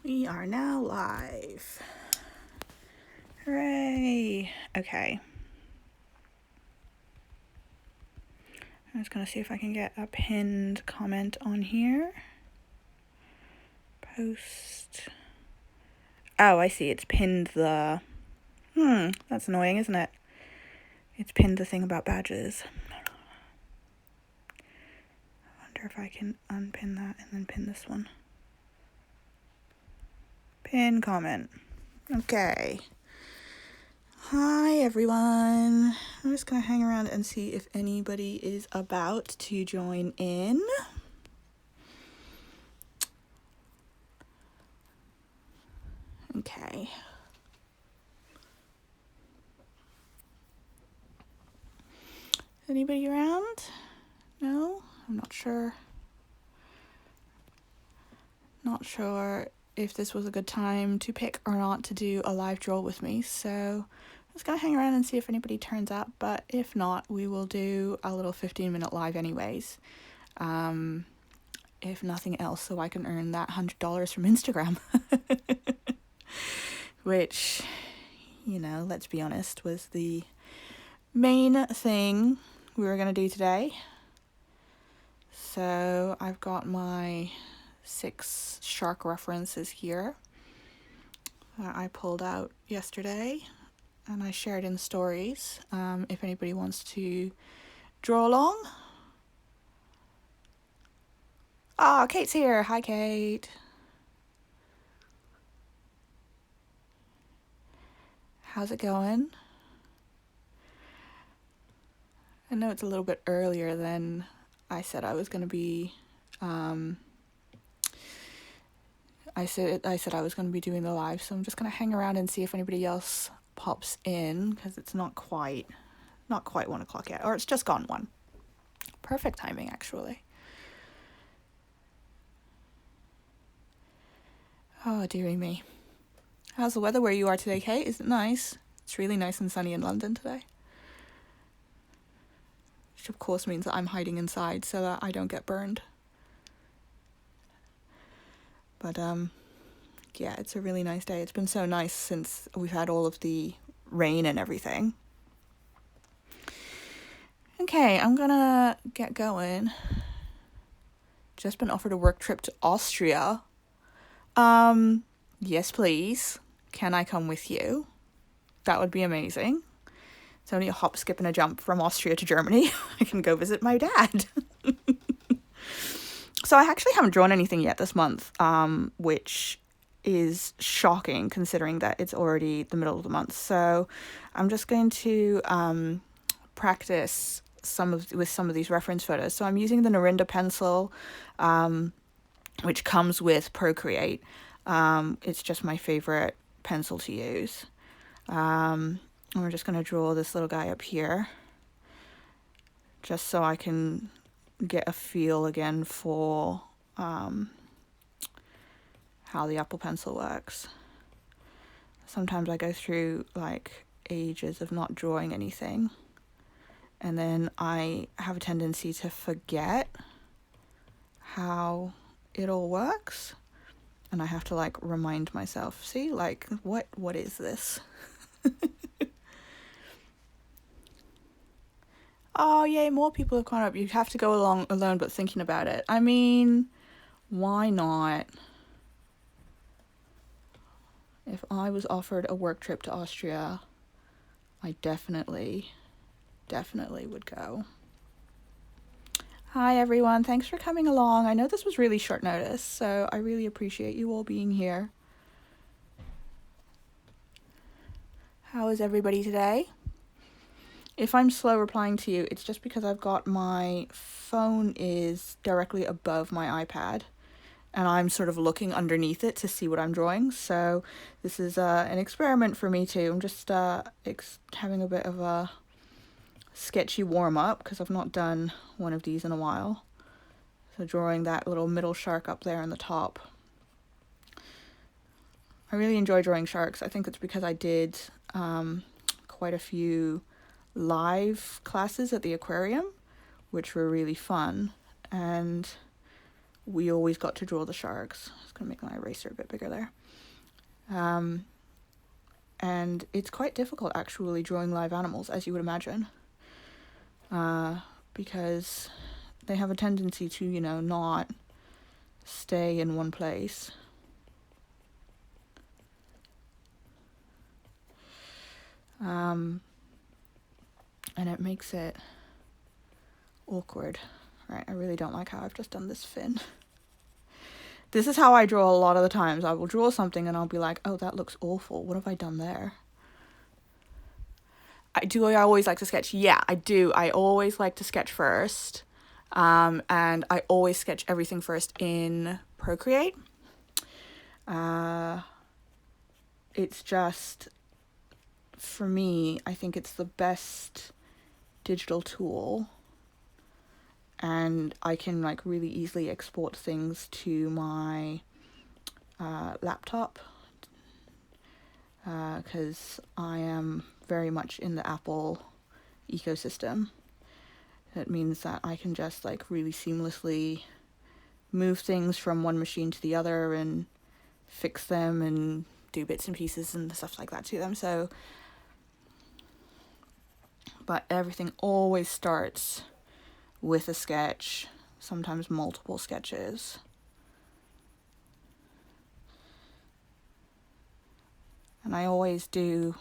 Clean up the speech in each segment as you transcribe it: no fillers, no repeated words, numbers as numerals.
We are now live. Hooray! Okay. I'm just gonna see if I can get a pinned comment on here. Post. Oh, I see. It's pinned the... that's annoying, isn't it? It's pinned the thing about badges. I wonder if I can unpin that and then pin this one. Pin comment. Okay. Hi, everyone. I'm just going to hang around and see if anybody is about to join in. Okay. Anybody around? No? I'm not sure. Not sure if this was a good time to pick or not to do a live draw with me, so I'm just gonna hang around and see if anybody turns up, but if not, we will do a little 15-minute live anyways. If nothing else, so I can earn that $100 from Instagram. Which, let's be honest, was the main thing we were gonna do today. So I've got my 6 shark references here that I pulled out yesterday and I shared in stories. If anybody wants to draw along. Ah, Kate's here. Hi, Kate. How's it going? I know it's a little bit earlier than I said I was going to be. I said I was going to be doing the live, so I'm just going to hang around and see if anybody else pops in, because it's not quite 1 o'clock yet, or it's just gone 1. Perfect timing, actually. Oh, dearie me. How's the weather where you are today, Kate? Is it nice? It's really nice and sunny in London today. Which of course means that I'm hiding inside so that I don't get burned. But yeah, it's a really nice day. It's been so nice since we've had all of the rain and everything. Okay, I'm gonna get going. Just been offered a work trip to Austria. Yes, please. Can I come with you? That would be amazing. It's only a hop, skip, and a jump from Austria to Germany. I can go visit my dad. So I actually haven't drawn anything yet this month, which is shocking considering that it's already the middle of the month. So I'm just going to practice with some of these reference photos. So I'm using the Narinda pencil, which comes with Procreate. It's just my favorite pencil to use. And we're just going to draw this little guy up here, just so I can get a feel again for how the Apple Pencil works. Sometimes I go through like ages of not drawing anything, and then I have a tendency to forget how it all works, and I have to like remind myself, see, like what is this? Oh, yay, more people have gone up. You have to go along alone, but thinking about it. I mean, why not? If I was offered a work trip to Austria, I definitely would go. Hi, everyone. Thanks for coming along. I know this was really short notice, so I really appreciate you all being here. How is everybody today? If I'm slow replying to you, it's just because I've got my phone is directly above my iPad, and I'm sort of looking underneath it to see what I'm drawing. So this is an experiment for me too. I'm just having a bit of a sketchy warm-up because I've not done one of these in a while. So drawing that little middle shark up there on the top. I really enjoy drawing sharks. I think it's because I did quite a few live classes at the aquarium, which were really fun, and we always got to draw the sharks. I was going to make my eraser a bit bigger there. And it's quite difficult actually drawing live animals, as you would imagine, because they have a tendency to, not stay in one place. And it makes it awkward. Right, I really don't like how I've just done this fin. This is how I draw a lot of the times. I will draw something and I'll be like, oh, that looks awful. What have I done there? I always like to sketch? Yeah, I do. I always like to sketch first. And I always sketch everything first in Procreate. It's just, for me, I think it's the best digital tool. And I can really easily export things to my laptop, because I am very much in the Apple ecosystem. That means that I can just really seamlessly move things from one machine to the other and fix them and do bits and pieces and stuff like that to them. So, but everything always starts with a sketch, sometimes multiple sketches. And I always do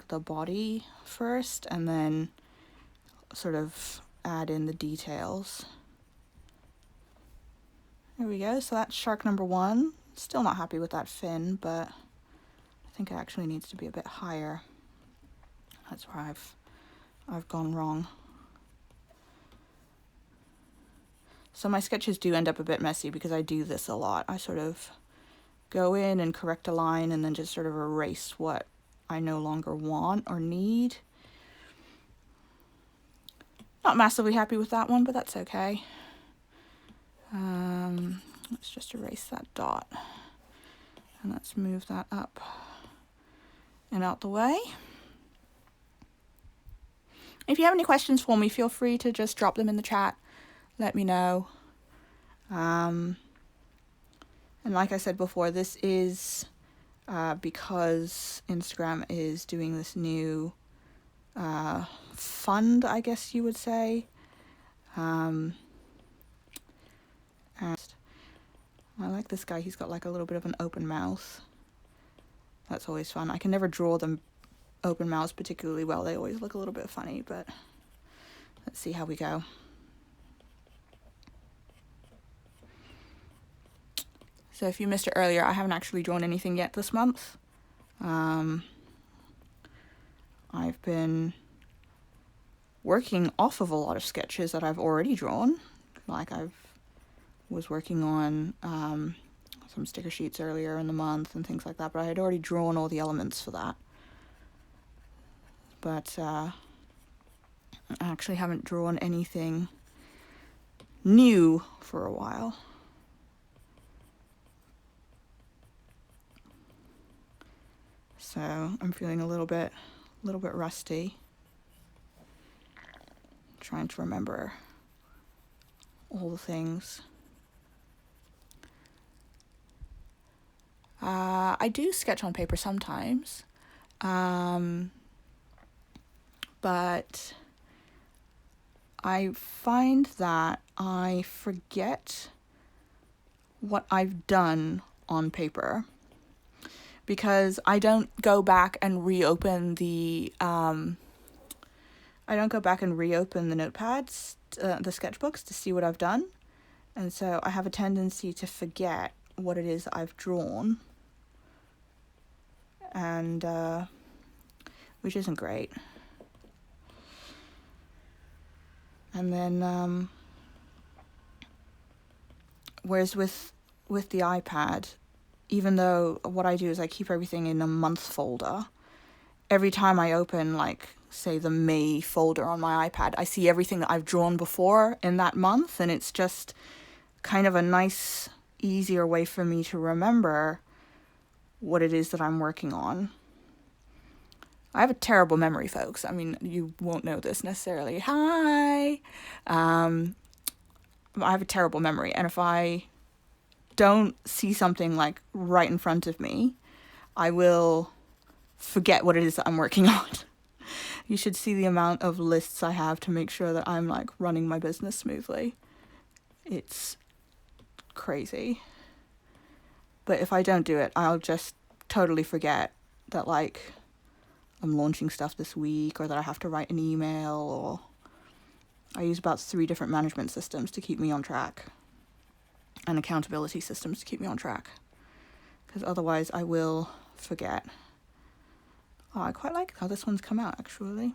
the body first and then sort of add in the details. There we go. So that's shark number 1. Still not happy with that fin, but I think it actually needs to be a bit higher. That's where I've gone wrong. So my sketches do end up a bit messy because I do this a lot. I sort of go in and correct a line and then just sort of erase what I no longer want or need. Not massively happy with that one, but that's okay. Let's just erase that dot. And let's move that up and out the way. If you have any questions for me, feel free to just drop them in the chat. Let me know. And like I said before, this is because Instagram is doing this new fund, I guess you would say. And I like this guy. He's got a little bit of an open mouth. That's always fun. I can never draw them open mouths particularly well. They always look a little bit funny, but let's see how we go. So if you missed it earlier, I haven't actually drawn anything yet this month. I've been working off of a lot of sketches that I've already drawn. I was working on some sticker sheets earlier in the month and things like that, but I had already drawn all the elements for that. But I actually haven't drawn anything new for a while. So I'm feeling a little bit rusty. Trying to remember all the things. I do sketch on paper sometimes, but I find that I forget what I've done on paper, because I don't go back and reopen the notepads, the sketchbooks, to see what I've done. And so I have a tendency to forget what it is that I've drawn, and which isn't great. And then whereas with the iPad, even though what I do is I keep everything in a month folder, every time I open, say, the May folder on my iPad, I see everything that I've drawn before in that month, and it's just kind of a nice, easier way for me to remember what it is that I'm working on. I have a terrible memory, folks. I mean, you won't know this necessarily. Hi! I have a terrible memory, and if I don't see something like right in front of me, I will forget what it is that I'm working on. You should see the amount of lists I have to make sure that I'm like running my business smoothly. It's crazy. But if I don't do it, I'll just totally forget that like I'm launching stuff this week, or that I have to write an email, or I use about 3 different management systems to keep me on track, and accountability systems to keep me on track, because otherwise I will forget. Oh, I quite like how this one's come out, actually.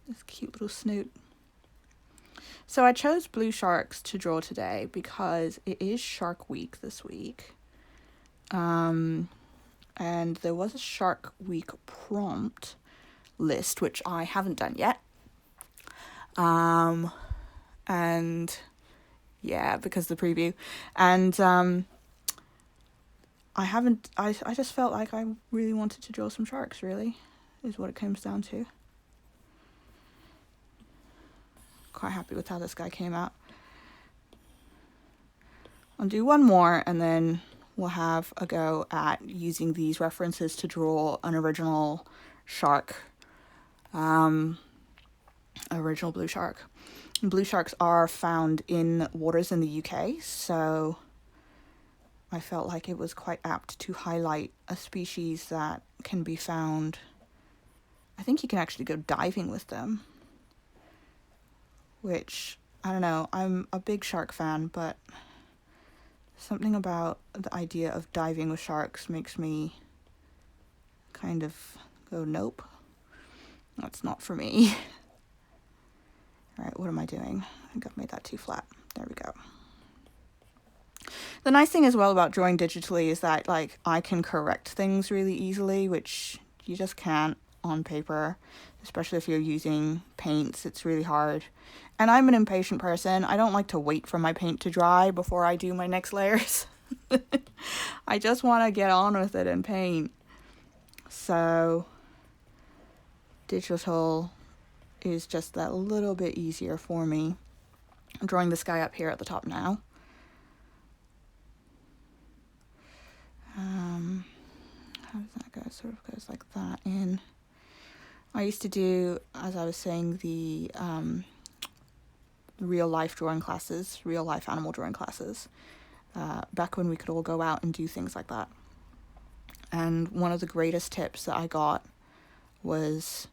This cute little snoot. So I chose blue sharks to draw today because it is Shark Week this week. And there was a Shark Week prompt list, which I haven't done yet. And yeah, because the preview. And I just felt like I really wanted to draw some sharks, really, is what it comes down to. Quite happy with how this guy came out. I'll do one more, and then we'll have a go at using these references to draw an original shark, original blue shark. And blue sharks are found in waters in the UK, so I felt like it was quite apt to highlight a species that can be found. I think you can actually go diving with them, which, I don't know, I'm a big shark fan, but something about the idea of diving with sharks makes me kind of go, nope, that's not for me. All right, what am I doing? I think I've made that too flat. There we go. The nice thing as well about drawing digitally is that like I can correct things really easily, which you just can't on paper, especially if you're using paints. It's really hard. And I'm an impatient person. I don't like to wait for my paint to dry before I do my next layers. I just want to get on with it and paint. So digital is just that little bit easier for me. I'm drawing this guy up here at the top now. How does that go? Sort of goes like that in. I used to do, as I was saying, the real life drawing classes, real life animal drawing classes, back when we could all go out and do things like that. And one of the greatest tips that I got was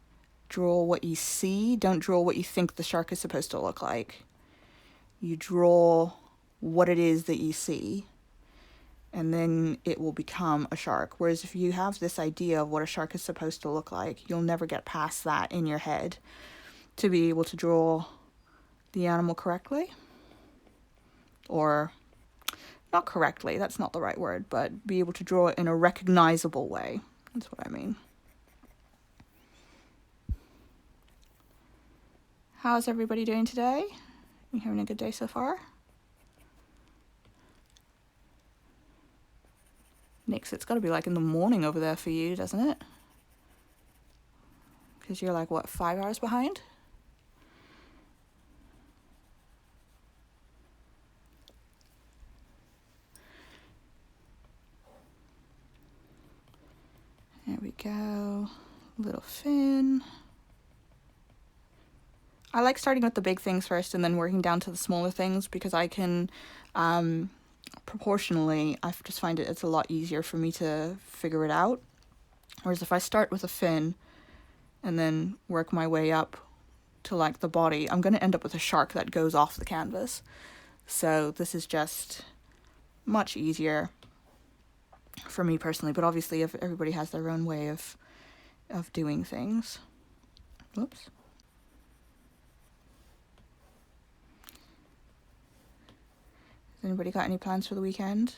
draw what you see, don't draw what you think the shark is supposed to look like. You draw what it is that you see, and then it will become a shark. Whereas if you have this idea of what a shark is supposed to look like, you'll never get past that in your head to be able to draw the animal correctly. Or, not correctly, that's not the right word, but be able to draw it in a recognizable way. That's what I mean. How's everybody doing today? You having a good day so far? Nix, it's got to be like in the morning over there for you, doesn't it? Because you're like, what, 5 hours behind? There we go. Little fin. I like starting with the big things first and then working down to the smaller things, because I can, proportionally, I just find it's a lot easier for me to figure it out. Whereas if I start with a fin and then work my way up to like the body, I'm going to end up with a shark that goes off the canvas. So this is just much easier for me personally, but obviously if everybody has their own way of doing things. Whoops. Has anybody got any plans for the weekend?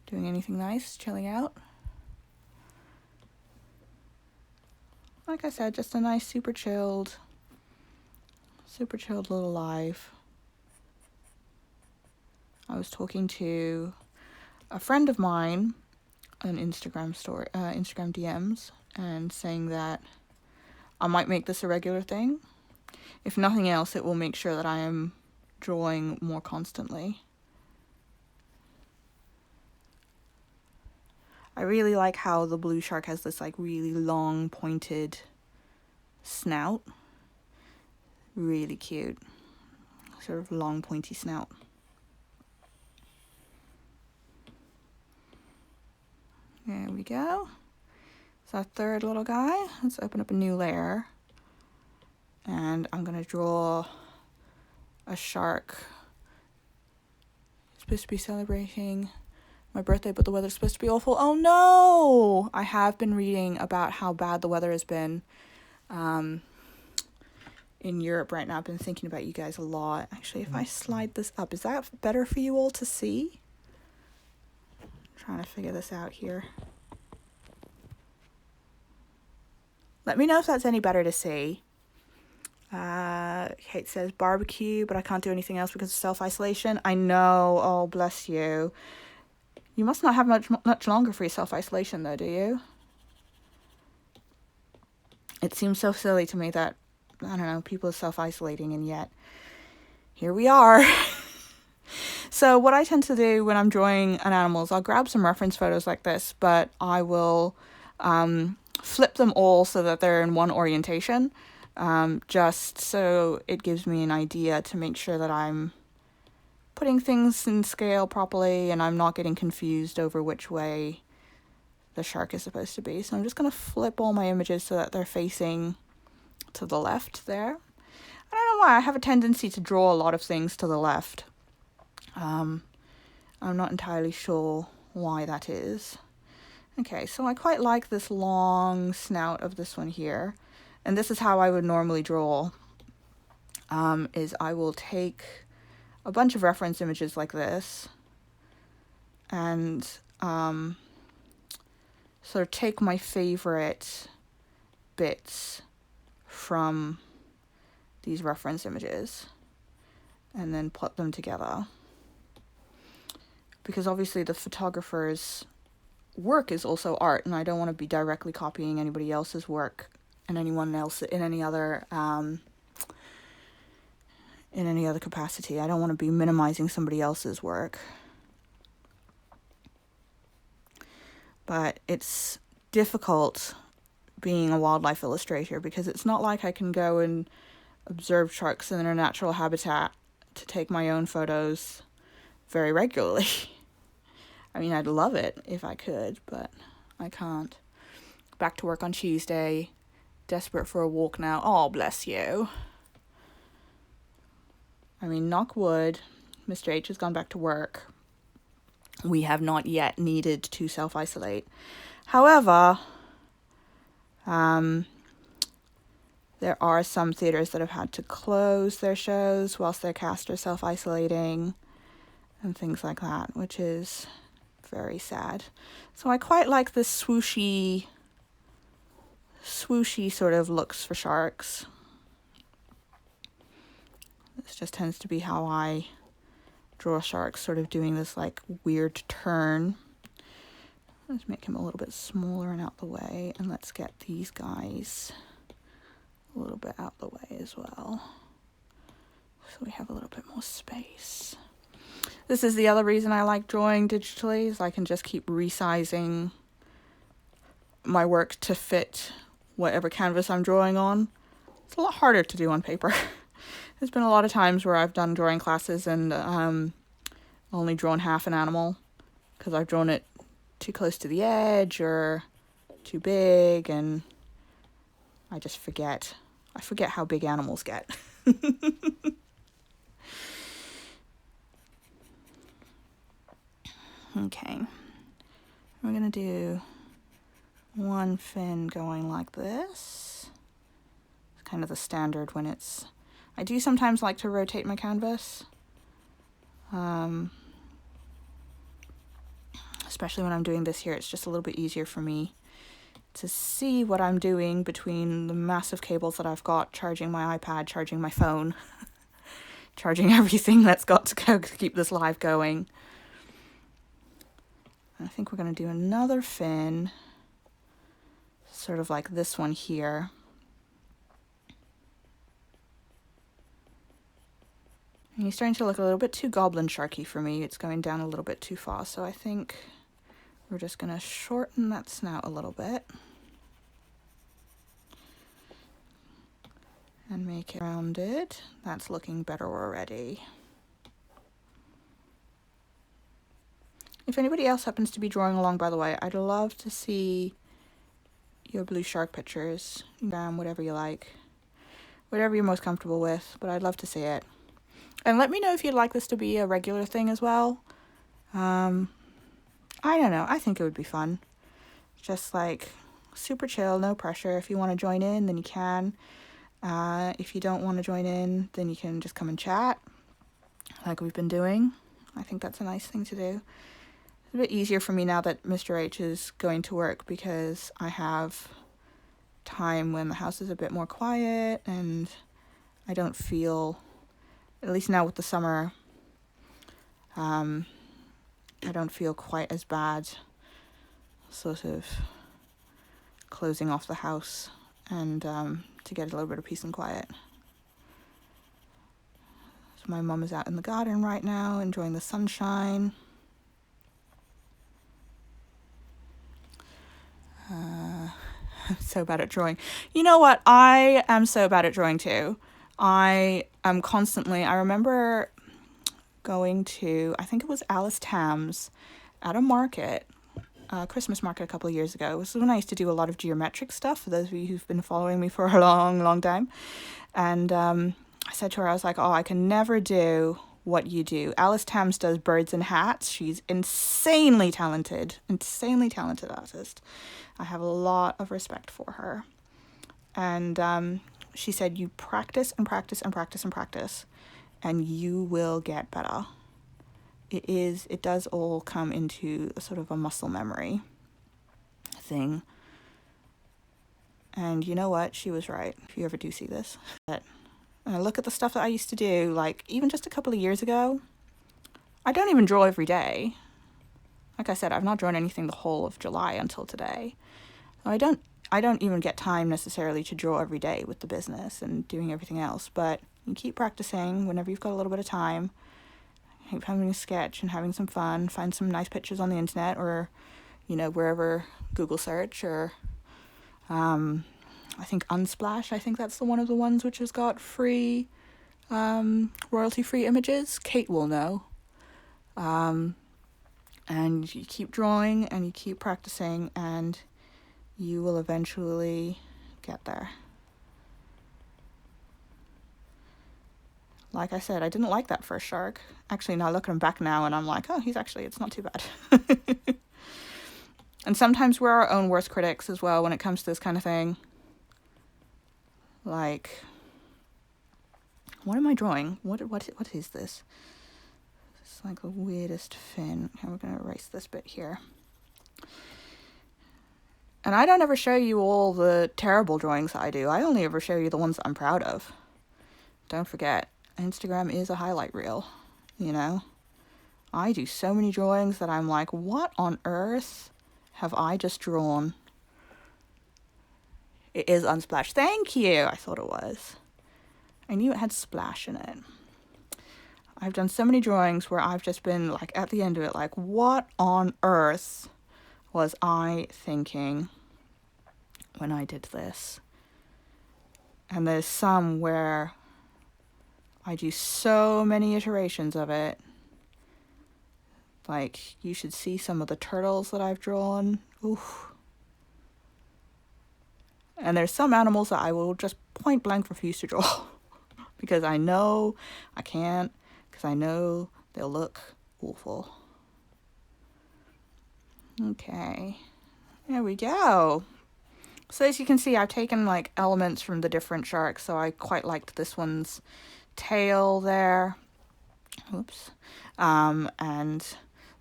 Doing anything nice? Chilling out? Like I said, just a nice super chilled little life. I was talking to a friend of mine on Instagram DMs, and saying that I might make this a regular thing. If nothing else, it will make sure that I am drawing more constantly. I really like how the blue shark has this like really long pointed snout. Really cute. Sort of long pointy snout. There we go. It's our third little guy. Let's open up a new layer. And I'm going to draw a shark. It's supposed to be celebrating my birthday, but the weather's supposed to be awful. Oh no! I have been reading about how bad the weather has been in Europe right now. I've been thinking about you guys a lot. Actually, if I slide this up, is that better for you all to see? I'm trying to figure this out here. Let me know if that's any better to see. Kate says barbecue, but I can't do anything else because of self-isolation. I know. Oh, bless you. You must not have much longer for your self-isolation, though, do you? It seems so silly to me that, I don't know, people are self-isolating, and yet here we are. So what I tend to do when I'm drawing an animal is I'll grab some reference photos like this, but I will flip them all so that they're in one orientation, just so it gives me an idea to make sure that I'm putting things in scale properly and I'm not getting confused over which way the shark is supposed to be. So I'm just going to flip all my images so that they're facing to the left there. I don't know why I have a tendency to draw a lot of things to the left. I'm not entirely sure why that is. Okay, so I quite like this long snout of this one here. And this is how I would normally draw, is I will take a bunch of reference images like this and sort of take my favorite bits from these reference images and then put them together. Because obviously the photographer's work is also art, and I don't want to be directly copying anybody else's work and anyone else in any other capacity. I don't want to be minimizing somebody else's work. But it's difficult being a wildlife illustrator because it's not like I can go and observe sharks in their natural habitat to take my own photos very regularly. I mean, I'd love it if I could, but I can't. Back to work on Tuesday. Desperate for a walk now. Oh, bless you. I mean, knock wood, Mr. H has gone back to work. We have not yet needed to self-isolate. However, there are some theaters that have had to close their shows whilst their cast are self-isolating and things like that, which is very sad. So I quite like this swooshy sort of looks for sharks. This just tends to be how I draw sharks, sort of doing this like weird turn. Let's make him a little bit smaller and out the way, and let's get these guys a little bit out the way as well, so we have a little bit more space. This is the other reason I like drawing digitally, is I can just keep resizing my work to fit whatever canvas I'm drawing on. It's a lot harder to do on paper. There's been a lot of times where I've done drawing classes and only drawn half an animal because I've drawn it too close to the edge or too big, and I just forget. I forget how big animals get. Okay, we're gonna do one fin going like this. It's kind of the standard when it's... I do sometimes like to rotate my canvas, especially when I'm doing this here. It's just a little bit easier for me to see what I'm doing between the massive cables that I've got, charging my iPad, charging my phone, charging everything that's got to go to keep this live going. I think we're going to do another fin, sort of like this one here. And he's starting to look a little bit too goblin sharky for me. It's going down a little bit too far, so I think we're just going to shorten that snout a little bit and make it rounded. That's looking better already. If anybody else happens to be drawing along, by the way, I'd love to see your blue shark pictures. Whatever you like. Whatever you're most comfortable with, but I'd love to see it. And let me know if you'd like this to be a regular thing as well. I don't know. I think it would be fun. Just like super chill, no pressure. If you want to join in, then you can. If you don't want to join in, then you can just come and chat like we've been doing. I think that's a nice thing to do. It's a bit easier for me now that Mr. H is going to work because I have time when the house is a bit more quiet and I don't feel, at least now with the summer, I don't feel quite as bad sort of closing off the house and to get a little bit of peace and quiet. So my mum is out in the garden right now enjoying the sunshine. I'm so bad at drawing. You know what? I am so bad at drawing too. I remember going to, I think it was Alice Tam's at a market, Christmas market a couple of years ago. This is when I used to do a lot of geometric stuff, for those of you who've been following me for a long, long time. And I said to her, I was like, oh, I can never do what you do. Alice Tams does birds and hats. She's insanely talented artist. I have a lot of respect for her. And she said, you practice and practice and practice and practice, and you will get better. It does all come into a sort of a muscle memory thing. And you know what? She was right. If you ever do see this. But when I look at the stuff that I used to do, like even just a couple of years ago, I don't even draw every day. Like I said, I've not drawn anything the whole of July until today. I don't even get time necessarily to draw every day with the business and doing everything else, but you keep practicing whenever you've got a little bit of time. Keep having a sketch and having some fun, find some nice pictures on the internet or, wherever, Google search, or I think Unsplash, I think that's one of the ones which has got free, royalty-free images. Kate will know. And you keep drawing and you keep practicing and you will eventually get there. Like I said, I didn't like that first shark. Actually, now I look at him back now and I'm like, oh, it's not too bad. And sometimes we're our own worst critics as well when it comes to this kind of thing. Like, what am I drawing? What is this? It's like the weirdest fin. Okay, we're going to erase this bit here. And I don't ever show you all the terrible drawings that I do. I only ever show you the ones that I'm proud of. Don't forget, Instagram is a highlight reel, I do so many drawings that I'm like, what on earth have I just drawn? It is Unsplash. Thank you. I thought it was. I knew it had splash in it. I've done so many drawings where I've just been like at the end of it, like, what on earth was I thinking when I did this? And there's some where I do so many iterations of it. Like, you should see some of the turtles that I've drawn. Oof. And there's some animals that I will just point blank refuse to draw. Because I know I can't. Because I know they'll look awful. Okay. There we go. So as you can see, I've taken like elements from the different sharks. So I quite liked this one's tail there. Oops. And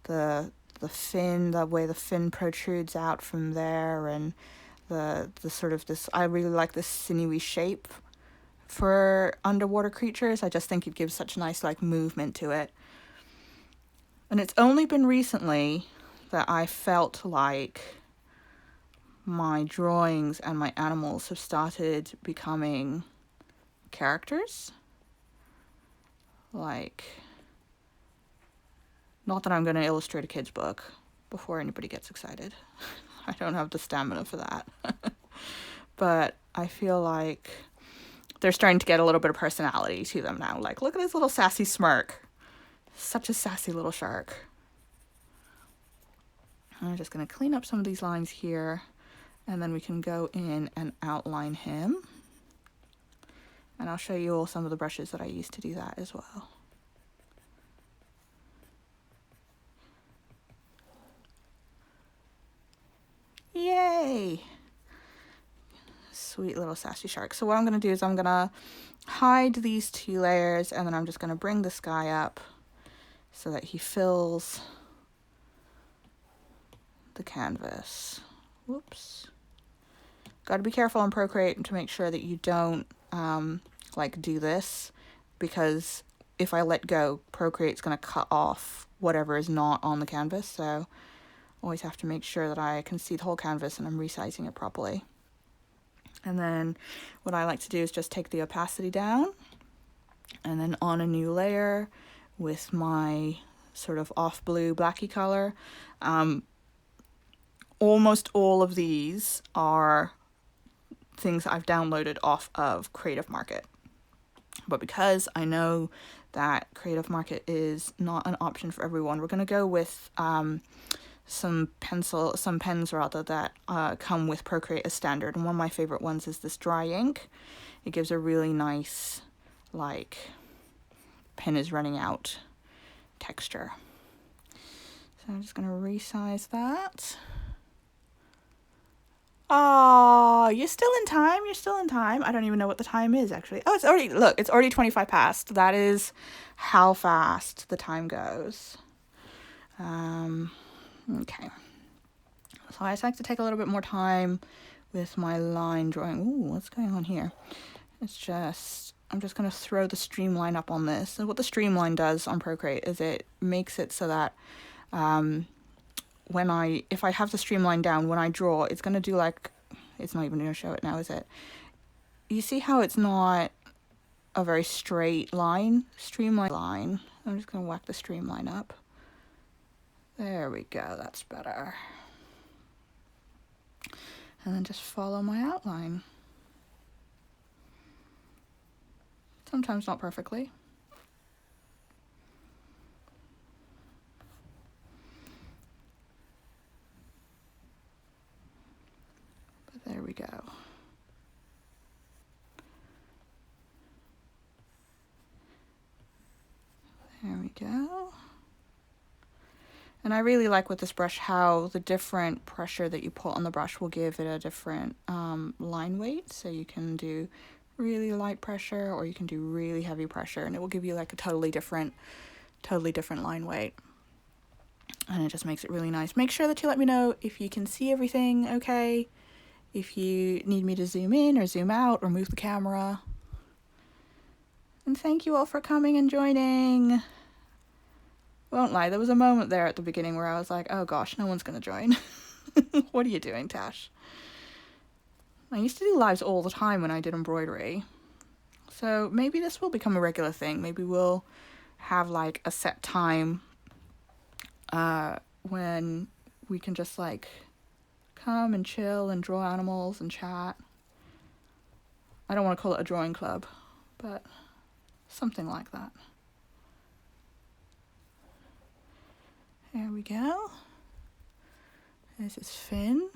the fin, the way the fin protrudes out from there, and the sort of this, I really like this sinewy shape for underwater creatures. I just think it gives such nice like movement to it. And it's only been recently that I felt like my drawings and my animals have started becoming characters. like, not that I'm going to illustrate a kid's book before anybody gets excited. I don't have the stamina for that. But I feel like they're starting to get a little bit of personality to them now. Like, look at his little sassy smirk. Such a sassy little shark. I'm just going to clean up some of these lines here, and then we can go in and outline him. And I'll show you all some of the brushes that I use to do that as well. Yay! Sweet little sassy shark. So what I'm going to do is I'm going to hide these 2 layers, and then I'm just going to bring this guy up so that he fills the canvas. Whoops. Got to be careful on Procreate to make sure that you don't like do this, because if I let go, Procreate's going to cut off whatever is not on the canvas. So always have to make sure that I can see the whole canvas and I'm resizing it properly. And then what I like to do is just take the opacity down, and then on a new layer with my sort of off blue blacky color. Almost all of these are things I've downloaded off of Creative Market. But because I know that Creative Market is not an option for everyone, we're going to go with some pens that come with Procreate as standard. And one of my favorite ones is this dry ink. It gives a really nice, like, pen is running out texture. So I'm just going to resize that. Oh, you're still in time. You're still in time. I don't even know what the time is, actually. Oh, it's already 25 past. That is how fast the time goes. Okay. So I just like to take a little bit more time with my line drawing. Ooh, what's going on here? I'm just going to throw the streamline up on this. And what the streamline does on Procreate is it makes it so that if I have the streamline down, when I draw, it's going to do like, it's not even going to show it now, is it? You see how it's not a very straight line? Streamline line. I'm just going to whack the streamline up. There we go, that's better. And then just follow my outline. Sometimes not perfectly. But there we go. There we go. And I really like with this brush how the different pressure that you put on the brush will give it a different line weight. So you can do really light pressure or you can do really heavy pressure, and it will give you like a totally different line weight. And it just makes it really nice. Make sure that you let me know if you can see everything okay, if you need me to zoom in or zoom out or move the camera. And thank you all for coming and joining. Won't lie, there was a moment there at the beginning where I was like, oh gosh, no one's going to join. What are you doing, Tash? I used to do lives all the time when I did embroidery. So maybe this will become a regular thing. Maybe we'll have like a set time when we can just like come and chill and draw animals and chat. I don't want to call it a drawing club, but something like that. There we go. This is Finn.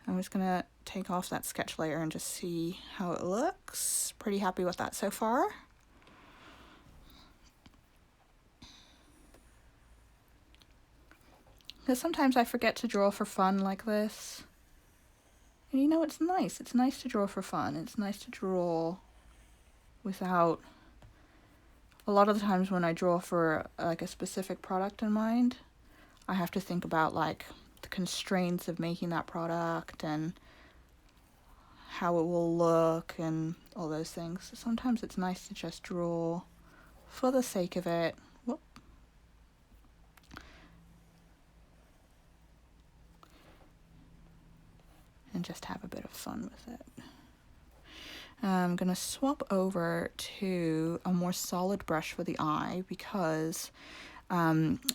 I'm just going to take off that sketch layer and just see how it looks. Pretty happy with that so far. Because sometimes I forget to draw for fun like this. And you know, it's nice. It's nice to draw for fun. It's nice to draw without... A lot of the times when I draw for like a specific product in mind, I have to think about like the constraints of making that product and how it will look and all those things. So sometimes it's nice to just draw for the sake of it. Whoop. And just have a bit of fun with it. I'm going to swap over to a more solid brush for the eye because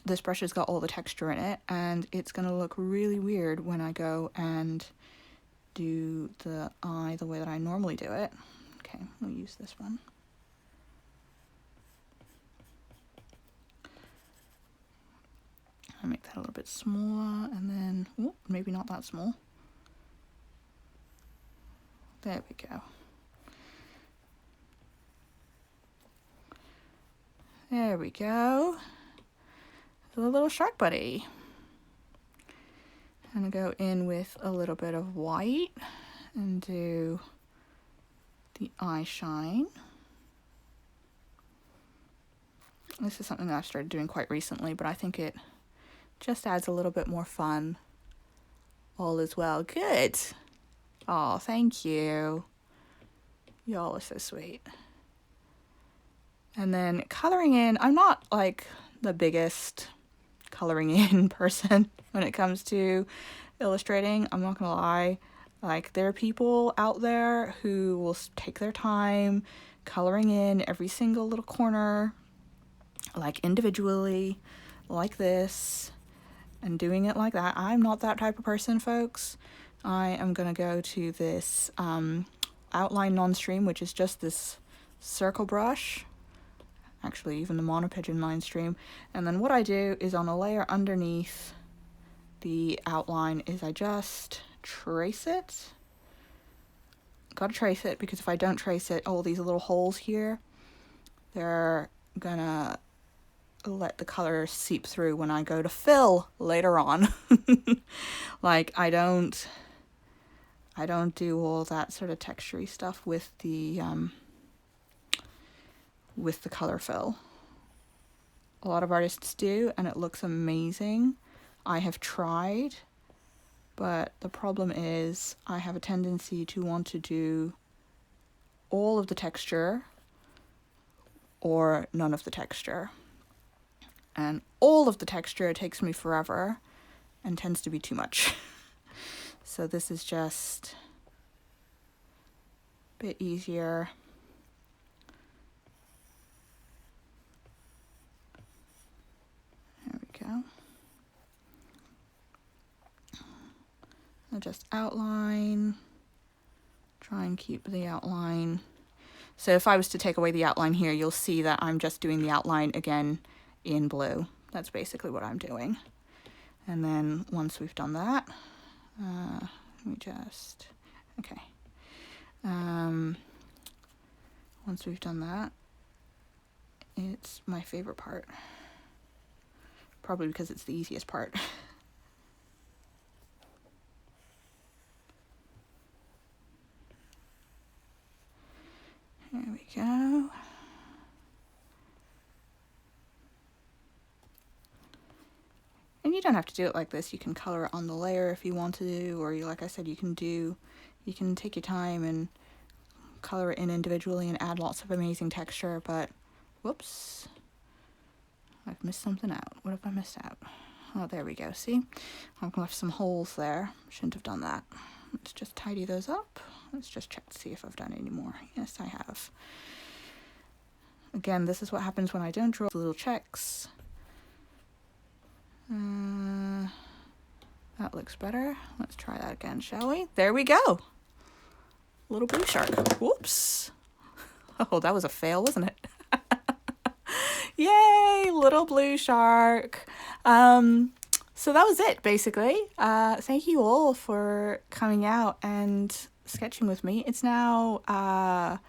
this brush has got all the texture in it, and it's going to look really weird when I go and do the eye the way that I normally do it. Okay, we'll use this one. I'll make that a little bit smaller, and then, oh, maybe not that small. There we go. There we go. The little shark buddy. I'm gonna go in with a little bit of white and do the eye shine. This is something that I've started doing quite recently, but I think it just adds a little bit more fun. All is well. Good. Oh, thank you. Y'all are so sweet. And then coloring in, I'm not like the biggest coloring in person when it comes to illustrating. I'm not gonna lie. Like, there are people out there who will take their time coloring in every single little corner, like individually, like this, and doing it like that. I'm not that type of person, folks. I am gonna go to this outline non-stream, which is just this circle brush, actually even the monopigeon line stream, and then what I do is on a layer underneath the outline is I just trace it. Gotta trace it, because if I don't trace it, all these little holes here, they're gonna let the color seep through when I go to fill later on. Like, I don't do all that sort of textury stuff with the color fill. A lot of artists do, and it looks amazing. I have tried, but the problem is I have a tendency to want to do all of the texture or none of the texture. And all of the texture takes me forever and tends to be too much. So this is just a bit easier. There we go. I'll just outline, try and keep the outline. So if I was to take away the outline here, you'll see that I'm just doing the outline again in blue. That's basically what I'm doing. And then once we've done that, okay. Once we've done that, it's my favorite part. Probably because it's the easiest part. There we go. And you don't have to do it like this. You can color it on the layer if you want to, or like I said, you can take your time and color it in individually and add lots of amazing texture, but whoops, I've missed something out. What have I missed out? Oh, there we go. See, I've left some holes there. Shouldn't have done that. Let's just tidy those up. Let's just check to see if I've done any more. Yes, I have. Again, this is what happens when I don't draw the little checks. That looks better. Let's try that again, shall we? There we go. Little blue shark. Whoops. Oh, that was a fail, wasn't it? Yay, little blue shark. So that was it, basically. Thank you all for coming out and sketching with me. It's now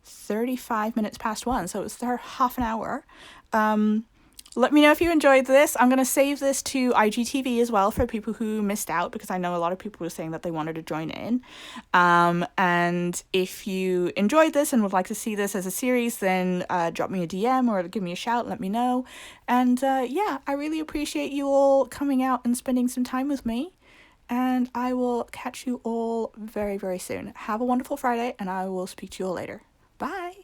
35 minutes past 1, so it's half an hour. Let me know if you enjoyed this. I'm going to save this to IGTV as well for people who missed out, because I know a lot of people were saying that they wanted to join in. And if you enjoyed this and would like to see this as a series, then drop me a DM or give me a shout, let me know. And yeah, I really appreciate you all coming out and spending some time with me. And I will catch you all very, very soon. Have a wonderful Friday, and I will speak to you all later. Bye!